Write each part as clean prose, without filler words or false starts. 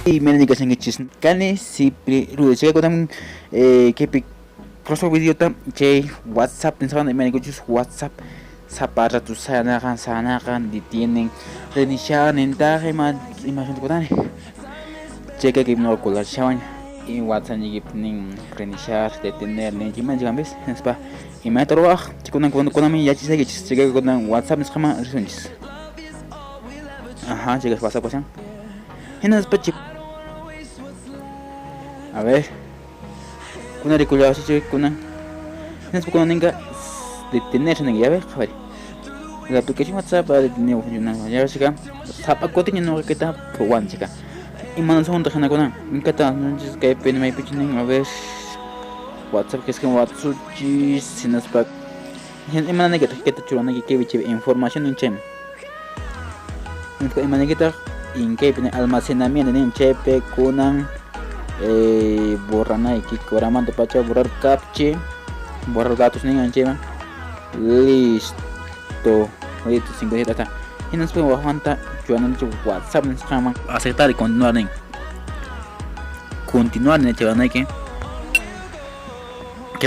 y me que se chis kane si rude che ko tam que crossover video tam che WhatsApp pensaban me que chis WhatsApp sapara tu sana kan ditienen reiniciar en daje más imagen ko tane che que no colar chawan y WhatsApp ni ning reiniciar detener ni jiman jambes spa y me trabaj chikuna con mi ya chis que chis che con WhatsApp es kama resunjis ajá chicas pasa pasan Henas pachip. A ver. Kuna reculado si kuna. Henas kuna ninga detenerse ninga ya ve, joder. La aplicación WhatsApp para detener funcionando. Ya ves chica. Sapa cotiña no que está proban chica. Y mandan son tajana kuna. Nunca está no es que pene mai pichinin a ver. WhatsApp que es que WhatsApp chis sinas pa. Hen imana que te churana que biche información en chem. Imana que ta inke pene almacenamiento en chepe kunan borrana iki koraman to pacha borrar captcha borrar datos ni anchema listo 50 ta y nos podemos aguantar juanan chu WhatsApp nos llama aceptar y continuar en chevana que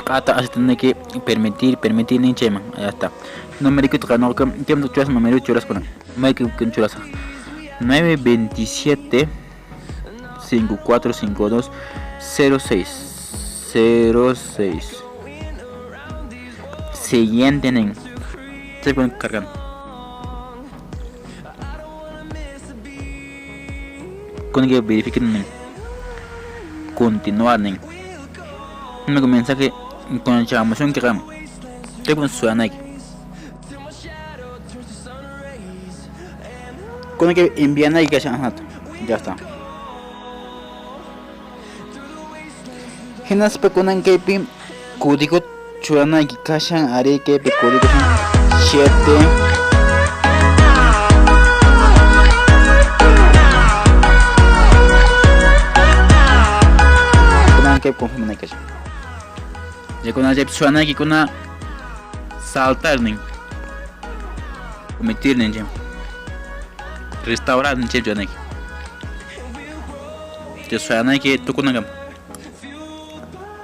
kata así que permitir ni chema ya está número que toca no que me chulas número chulas con me que chulas 927 5452 06 siguiente nen se pueden cargar con que verifiquen nen continuar nen me comienza que con la información que hagamos te pueden suena aquí con que envían ahí que ya está Henas pekunan que código chuana y kashan are que código 7 kunan que confirman que ya kunan jep chuana que kuna saltar ning cometer ning restaurar ning jep chuana que chuana que tu kunan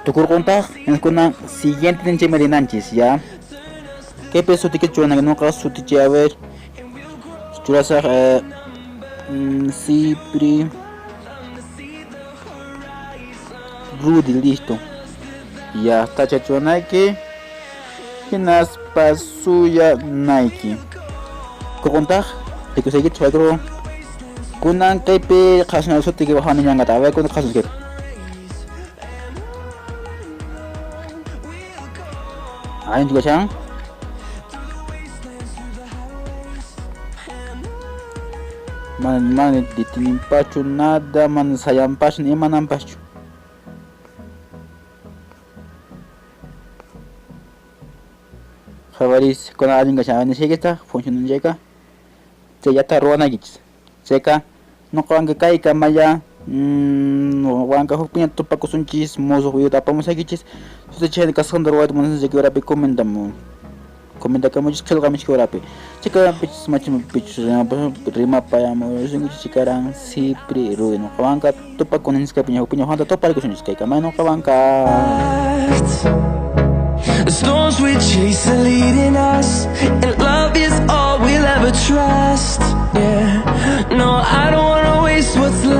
Tukur kontak en kuna siguiente tenche medinanchis ya que peso ticket chuana no caso tiche a ver churasa Cipri Rudy listo ya está chachuana que nas pasuya Nike kontak de que seguir chuadro kunan kaipe khasna so ticket bahana nyanga ta ver kun khasus ke Ayo juga sang man ditimpa nada man sayang pas ni manam pas Jabaris con alguien que sabe ni siquiera está funcionando llega se ya está ruana gits seca no kan que kai kamaya no van ka hukpinya to pakusunchis mozo huyo tapamos agitchis so che ka sondor wa mon se que rapi comenta kamo chis khel kamish rapi chika pitch machim pitch rima pa amo singu chikaran sipri ro no kan ka to pakunin ska pinya hukpinya handa to pakusunchis kai kamay no kan ka The storms we chase are leading us, and love is all we'll ever trust. Yeah, no, I don't wanna waste what's left.